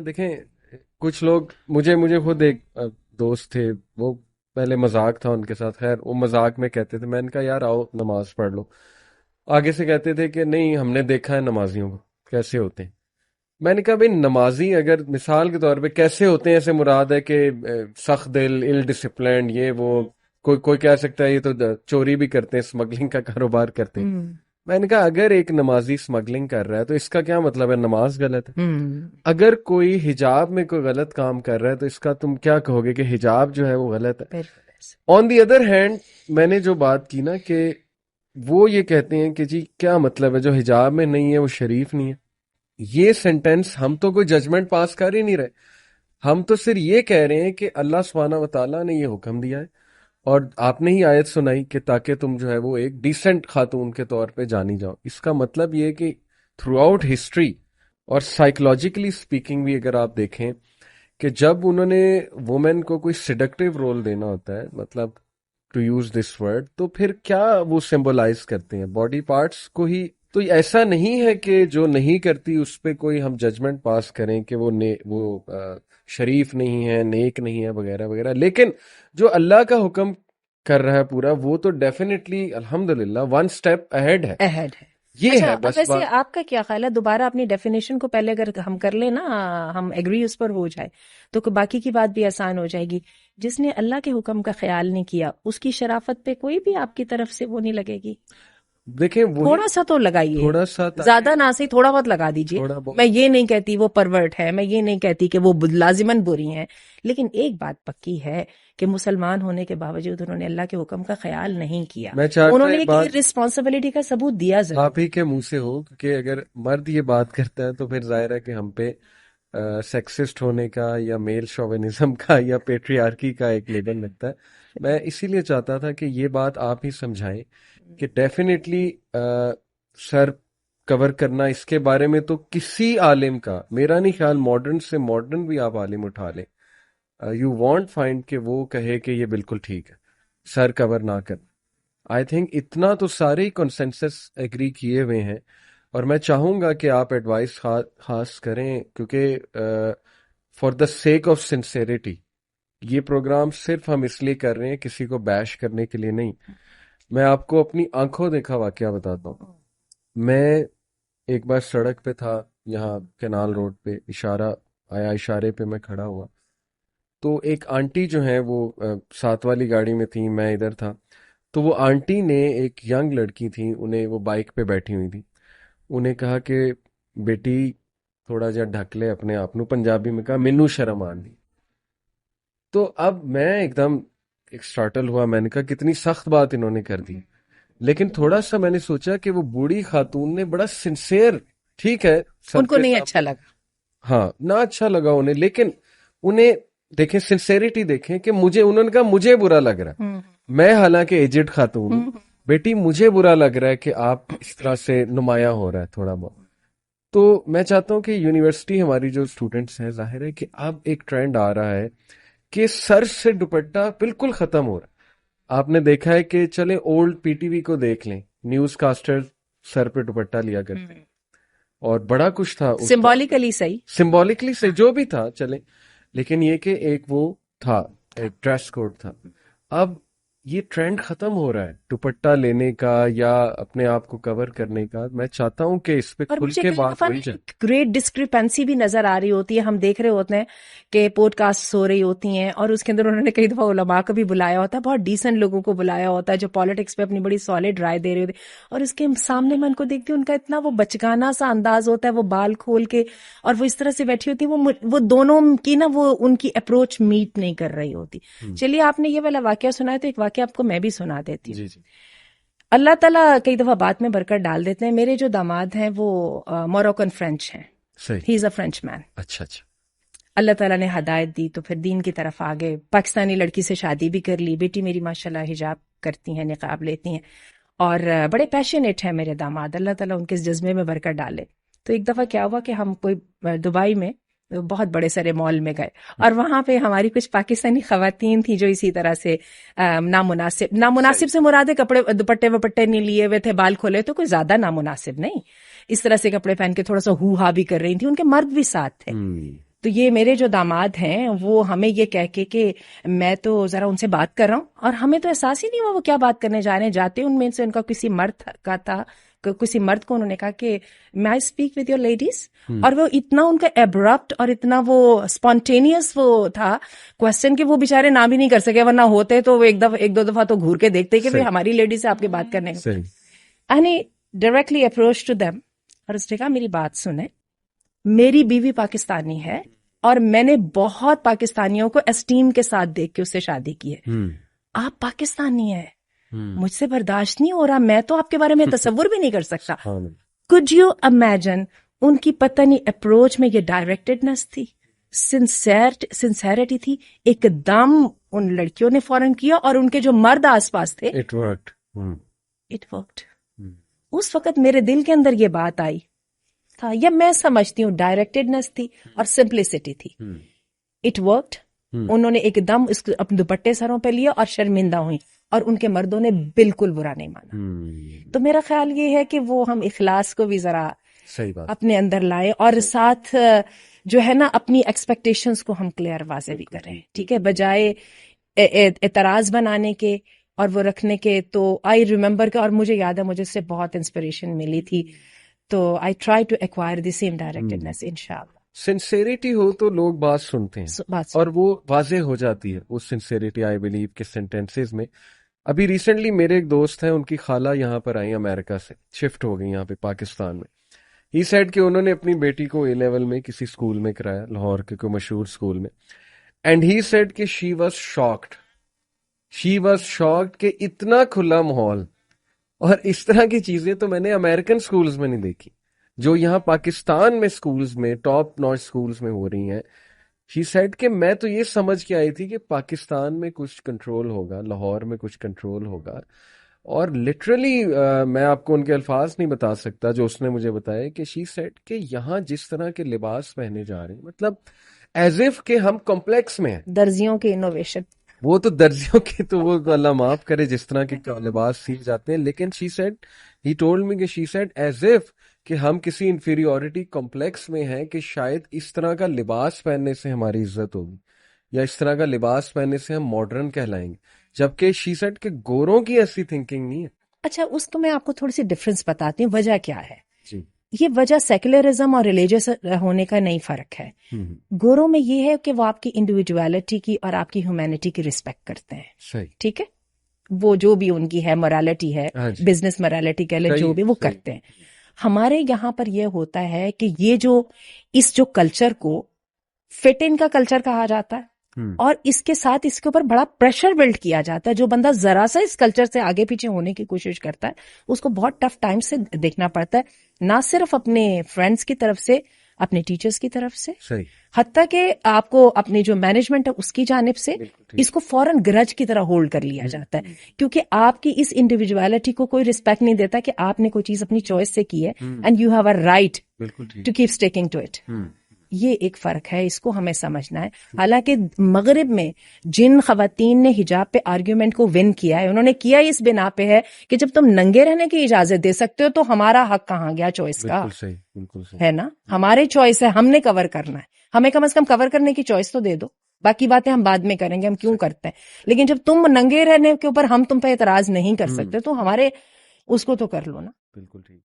دیکھیں کچھ لوگ مجھے خود ایک دوست تھے، وہ پہلے مذاق تھا ان کے ساتھ، خیر وہ مذاق میں کہتے تھے، میں نے کہا یار آؤ نماز پڑھ لو، آگے سے کہتے تھے کہ نہیں ہم نے دیکھا ہے نمازیوں کو کیسے ہوتے ہیں. میں نے کہا بھائی نمازی اگر مثال کے طور پہ کیسے ہوتے ہیں ایسے مراد ہے کہ سخت دل، ال ڈسپلنڈ، یہ وہ، کوئی کہہ سکتا ہے یہ تو چوری بھی کرتے ہیں، اسمگلنگ کا کاروبار کرتے ہیں. میں نے کہا اگر ایک نمازی اسمگلنگ کر رہا ہے تو اس کا کیا مطلب ہے نماز غلط ہے؟ اگر کوئی حجاب میں کوئی غلط کام کر رہا ہے تو اس کا تم کیا کہو گے کہ حجاب جو ہے وہ غلط ہے؟ آن دی ادر ہینڈ میں نے جو بات کی نا کہ وہ یہ کہتے ہیں کہ جی کیا مطلب ہے جو حجاب میں نہیں ہے وہ شریف نہیں ہے. یہ سینٹینس ہم تو کوئی ججمنٹ پاس کر ہی نہیں رہے، ہم تو صرف یہ کہہ رہے ہیں کہ اللہ سبحانہ و تعالیٰ نے یہ حکم دیا ہے اور آپ نے ہی آیت سنائی کہ تاکہ تم جو ہے وہ ایک ڈیسنٹ خاتون کے طور پہ جانی جاؤ. اس کا مطلب یہ کہ تھرو آؤٹ ہسٹری اور سائیکولوجیکلی اسپیکنگ بھی اگر آپ دیکھیں کہ جب انہوں نے وومن کو کوئی سیڈکٹیو رول دینا ہوتا ہے، مطلب ٹو یوز دس ورڈ، تو پھر کیا وہ سمبولائز کرتے ہیں باڈی پارٹس کو ہی. تو ایسا نہیں ہے کہ جو نہیں کرتی اس پہ کوئی ہم ججمنٹ پاس کریں کہ وہ شریف نہیں ہے، نیک نہیں ہے وغیرہ وغیرہ، لیکن جو اللہ کا حکم کر رہا ہے پورا وہ تو ڈیفینیٹلی الحمدللہ ون سٹیپ اہیڈ ہے. یہ ہے بس. ویسے آپ کا کیا خیال ہے، دوبارہ اپنی ڈیفینیشن کو پہلے اگر ہم کر لیں نا، ہم ایگری اس پر ہو جائے تو باقی کی بات بھی آسان ہو جائے گی. جس نے اللہ کے حکم کا خیال نہیں کیا اس کی شرافت پہ کوئی بھی آپ کی طرف سے وہ نہیں لگے گی. دیکھیں تھوڑا سا تو لگائیے، تھوڑا سا زیادہ نہ صحیح تھوڑا بہت لگا دیجیے. میں یہ نہیں کہتی وہ پرورٹ ہے، میں یہ نہیں کہتی کہ وہ لازماً بری ہیں، لیکن ایک بات پکی ہے کہ مسلمان ہونے کے باوجود انہوں نے اللہ کے حکم کا خیال نہیں کیا. انہوں نے ایک رسپانسبلٹی کا ثبوت دیا ضرور. آپ ہی کے منہ سے ہو کہ اگر مرد یہ بات کرتا ہے تو پھر ظاہر ہے کہ ہم پہ سیکسسٹ ہونے کا یا میل شوونزم کا یا پیٹریارکی کا ایک لیبل لگتا ہے. میں اسی لیے چاہتا تھا کہ یہ بات آپ ہی سمجھائیں کہ ڈیفینیٹلی سر کور کرنا اس کے بارے میں تو کسی عالم کا، میرا نہیں خیال ماڈرن سے ماڈرن بھی آپ عالم اٹھا لیں، یو وانٹ فائنڈ کہ وہ کہے کہ یہ بالکل ٹھیک ہے سر کور نہ کرنا. آئی تھنک اتنا تو سارے ہی کنسنسس ایگری کیے ہوئے ہیں، اور میں چاہوں گا کہ آپ ایڈوائس خاص کریں کیونکہ for the sake of sincerity یہ پروگرام صرف ہم اس لیے کر رہے ہیں کسی کو بیش کرنے کے لیے نہیں. میں آپ کو اپنی آنکھوں دیکھا واقعہ بتاتا ہوں. میں ایک بار سڑک پہ تھا یہاں کینال روڈ پہ، اشارہ آیا، اشارے پہ میں کھڑا ہوا تو ایک آنٹی جو ہیں وہ 7 والی گاڑی میں تھی، میں ادھر تھا، تو وہ آنٹی نے ایک ینگ لڑکی تھی، انہیں وہ بائک پہ بیٹھی ہوئی تھی، انہیں کہا کہ بیٹی تھوڑا جا ڈھک لے اپنے آپ نو، پنجابی میں کہا مینو شرم آن دی. تو اب میں ایک دم سٹارٹل ہوا، میں نے کہا کتنی سخت بات انہوں نے کر دی. لیکن تھوڑا سا میں نے سوچا کہ وہ بوڑھی خاتون نے بڑا سنسیئر، ٹھیک ہے ان کو نہیں اچھا لگا، ہاں نہ اچھا لگا انہیں، لیکن انہیں دیکھیں سنسیئرٹی دیکھیں کہ انہوں نے کہا مجھے برا لگ رہا ہے، میں حالانکہ ایجڈ خاتون ہوں، بیٹی مجھے برا لگ رہا ہے کہ آپ اس طرح سے نمایاں ہو رہا ہے تھوڑا بہت. تو میں چاہتا ہوں کہ یونیورسٹی ہماری جو اسٹوڈنٹس ہیں، ظاہر ہے کہ اب ایک ٹرینڈ آ رہا ہے کہ سر سے دوپٹہ بالکل ختم ہو رہا ہے. آپ نے دیکھا ہے کہ چلیں اولڈ پی ٹی وی کو دیکھ لیں، نیوز کاسٹر سر پہ دوپٹہ لیا کرتے اور بڑا کچھ تھا، سمبولکلی صحیح جو بھی تھا چلیں، لیکن یہ کہ ایک وہ تھا، ایک ڈریس کوڈ تھا. اب یہ ٹرینڈ ختم ہو رہا ہے دوپٹہ لینے کا یا اپنے آپ کو کور کرنے کا. میں چاہتا ہوں کہ اس پہ کھل کے بات ہوئی جائے. گریٹ ڈسکریپنسی بھی نظر آ رہی ہوتی ہے، ہم دیکھ رہے ہوتے ہیں کہ پوڈ کاسٹ ہو رہی ہوتی ہیں اور اس کے اندر انہوں نے کئی دفعہ علماء کو بھی بلایا ہوتا ہے، بہت ڈیسنٹ لوگوں کو بلایا ہوتا ہے جو پالیٹکس پہ اپنی بڑی سالڈ رائے دے رہے ہوتے ہیں، اور اس کے سامنے میں ان کو دیکھتی ہوں ان کا اتنا وہ بچگانہ سا انداز ہوتا ہے، وہ بال کھول کے اور وہ اس طرح سے بیٹھی ہوتی ہے، وہ دونوں کی نا وہ ان کی اپروچ میٹ نہیں کر رہی ہوتی. چلیے آپ نے یہ والا واقعہ سنا ہے تو ایک واقعہ آپ کو میں بھی سنا دیتی ہوں. اللہ تعالیٰ کئی دفعہ بات میں برکت ڈال دیتے ہیں. میرے جو داماد ہیں وہ موروکن فرینچ ہیں، ہی از اے فرینچ مین. اچھا اللہ تعالیٰ نے ہدایت دی تو پھر دین کی طرف آگے، پاکستانی لڑکی سے شادی بھی کر لی، بیٹی میری ماشاءاللہ حجاب کرتی ہیں، نقاب لیتی ہیں اور بڑے پیشنیٹ ہیں میرے داماد، اللہ تعالیٰ ان کے جذبے میں برکت ڈالے. تو ایک دفعہ کیا ہوا کہ ہم کوئی دبئی میں بہت بڑے سارے مال میں گئے اور وہاں پہ ہماری کچھ پاکستانی خواتین تھیں جو اسی طرح سے نامناسب سے مراد کپڑے دوپٹے وپٹے نہیں لیے ہوئے تھے، بال کھولے، تو کوئی زیادہ نامناسب نہیں، اس طرح سے کپڑے پہن کے تھوڑا سا ہو ہا بھی کر رہی تھیں، ان کے مرد بھی ساتھ تھے. تو یہ میرے جو داماد ہیں وہ ہمیں یہ کہہ کے کہ میں تو ذرا ان سے بات کر رہا ہوں، اور ہمیں تو احساس ہی نہیں ہوا وہ کیا بات کرنے جا رہے ہیں. جاتے ان میں سے ان کا کسی مرد کا تھا، کسی مرد کو انہوں نے کہا کہ میں اسپیک ود یور لیڈیز، اور وہ اتنا ان کا ایبرپٹ اور اتنا وہ اسپونٹینیس وہ تھا کوشچن کہ وہ بیچارے نہ بھی نہیں کر سکے، ورنہ ہوتے تو وہ ایک دو دفعہ تو گھور کے دیکھتے کہ ہماری لیڈیز سے آپ کے بات کرنے کا. Any directly approach to them, اور اس نے کہا میری بات سنیں، میری بیوی پاکستانی ہے اور میں نے بہت پاکستانیوں کو اسٹیم کے ساتھ دیکھ کے اس سے شادی کی ہے، آپ پاکستانی ہیں، مجھ سے برداشت نہیں ہو رہا، میں تو آپ کے بارے میں تصور بھی نہیں کر سکتا. could you imagine ان کی پتہ نہیں اپروچ میں یہ ڈائریکٹڈنس تھی، سنسیریٹی تھی، ایک دم ان لڑکیوں نے فوراً کیا، اور ان کے جو مرد آس پاس تھے It worked. It worked. اس وقت میرے دل کے اندر یہ بات آئی تھا، یا میں سمجھتی ہوں ڈائریکٹڈنس تھی اور سمپلسٹی تھی. It worked. انہوں نے ایک دم اس اپنے دوپٹے سروں پہ لیا اور شرمندہ ہوئی، اور ان کے مردوں نے بالکل برا نہیں مانا. تو میرا خیال یہ ہے کہ وہ ہم اخلاص کو بھی ذرا صحیح بات اپنے اندر لائیں، اور ساتھ جو ہے نا اپنی ایکسپیکٹیشنز کو ہم کلیئر واضح بھی کریں، ٹھیک ہے، بجائے اعتراض بنانے کے اور وہ رکھنے کے. تو آئی ریممبر کہ، اور مجھے یاد ہے مجھے اس سے بہت انسپریشن ملی تھی، تو I try to acquire the same directedness انشاءاللہ. سنسیریٹی ہو تو لوگ بات سنتے ہیں اور وہ واضح ہو جاتی ہے وہ سنسیریٹی. آئی بلیو کہ سینٹینسز میں ابھی ریسنٹلی میرے ایک دوست ہیں، ان کی خالہ یہاں پر آئی امریکہ سے، شفٹ ہو گئی یہاں پہ پاکستان میں. ہی سیڈ کہ انہوں نے اپنی بیٹی کو اے لیول میں کسی اسکول میں کرایا، لاہور کے کوئی مشہور اسکول میں، اینڈ ہی سیڈ کہ شی واز شاکڈ کہ اتنا کھلا ماحول اور اس طرح کی چیزیں تو میں نے امریکن اسکولز میں نہیں دیکھی جو یہاں پاکستان میں اسکولز میں ٹاپ نوچ اسکولز میں ہو رہی ہیں. شی سیڈ کہ میں تو یہ سمجھ کے آئی تھی کہ پاکستان میں کچھ کنٹرول ہوگا، لاہور میں کچھ کنٹرول ہوگا، اور لٹرلی میں آپ کو ان کے الفاظ نہیں بتا سکتا جو اس نے مجھے بتایا کہ شی سیڈ کہ یہاں جس طرح کے لباس پہنے جا رہے ہیں، مطلب ایز اف کہ ہم کمپلیکس میں ہیں. درزیوں کی انوویشن، وہ تو درزیوں کے تو وہ اللہ معاف کرے جس طرح کے لباس سیکھ جاتے ہیں، لیکن she said he told me کہ شی سیڈ ایز اف کہ ہم کسی انفیریورٹی کمپلیکس میں ہیں کہ شاید اس طرح کا لباس پہننے سے ہماری عزت ہوگی یا اس طرح کا لباس پہننے سے ہم ماڈرن کہلائیں گے، جبکہ شی سیڈ کہ گوروں کی ایسی تھنکنگ نہیں ہے. اچھا اس کو میں آپ کو تھوڑی سی ڈفرنس بتاتی ہوں، وجہ کیا ہے. جی یہ وجہ سیکولرزم اور ریلیجس ہونے کا نہیں فرق ہے. گوروں میں یہ ہے کہ وہ آپ کی انڈیویجویلٹی کی اور آپ کی ہیومینٹی کی رسپیکٹ کرتے ہیں. صحیح. ٹھیک ہے، وہ جو بھی ان کی ہے morality ہے، بزنس morality کہہ لیں، جو بھی وہ کرتے ہیں. ہمارے یہاں پر یہ ہوتا ہے کہ یہ جو کلچر کو فٹ ان کا کلچر کہا جاتا ہے، اور اس کے ساتھ اس کے اوپر بڑا پریشر بلڈ کیا جاتا ہے. جو بندہ ذرا سا اس کلچر سے آگے پیچھے ہونے کی کوشش کرتا ہے اس کو بہت ٹف ٹائم سے دیکھنا پڑتا ہے، نہ صرف اپنے فرینڈس کی طرف سے، اپنے ٹیچرز کی طرف سے، حتیٰ کہ آپ کو اپنی جو مینجمنٹ ہے اس کی جانب سے اس کو فوراً گرج کی طرح ہولڈ کر لیا جاتا ہے، کیونکہ آپ کی اس انڈیویجویلٹی کو کوئی رسپیکٹ نہیں دیتا کہ آپ نے کوئی چیز اپنی چوائس سے کی ہے، and you have a right to keep sticking to it. یہ ایک فرق ہے، اس کو ہمیں سمجھنا ہے. حالانکہ مغرب میں جن خواتین نے حجاب پہ آرگیومنٹ کو ون کیا ہے، انہوں نے کیا اس بنا پہ ہے کہ جب تم ننگے رہنے کی اجازت دے سکتے ہو تو ہمارا حق کہاں گیا چوائس کا. بالکل صحیح ہے نا، ہمارے چوائس ہے، ہم نے کور کرنا ہے، ہمیں کم از کم کور کرنے کی چوائس تو دے دو، باقی باتیں ہم بعد میں کریں گے، ہم کیوں کرتے ہیں. لیکن جب تم ننگے رہنے کے اوپر ہم تم پہ اعتراض نہیں کر سکتے تو ہمارے اس کو تو کر لو نا. بالکل ٹھیک.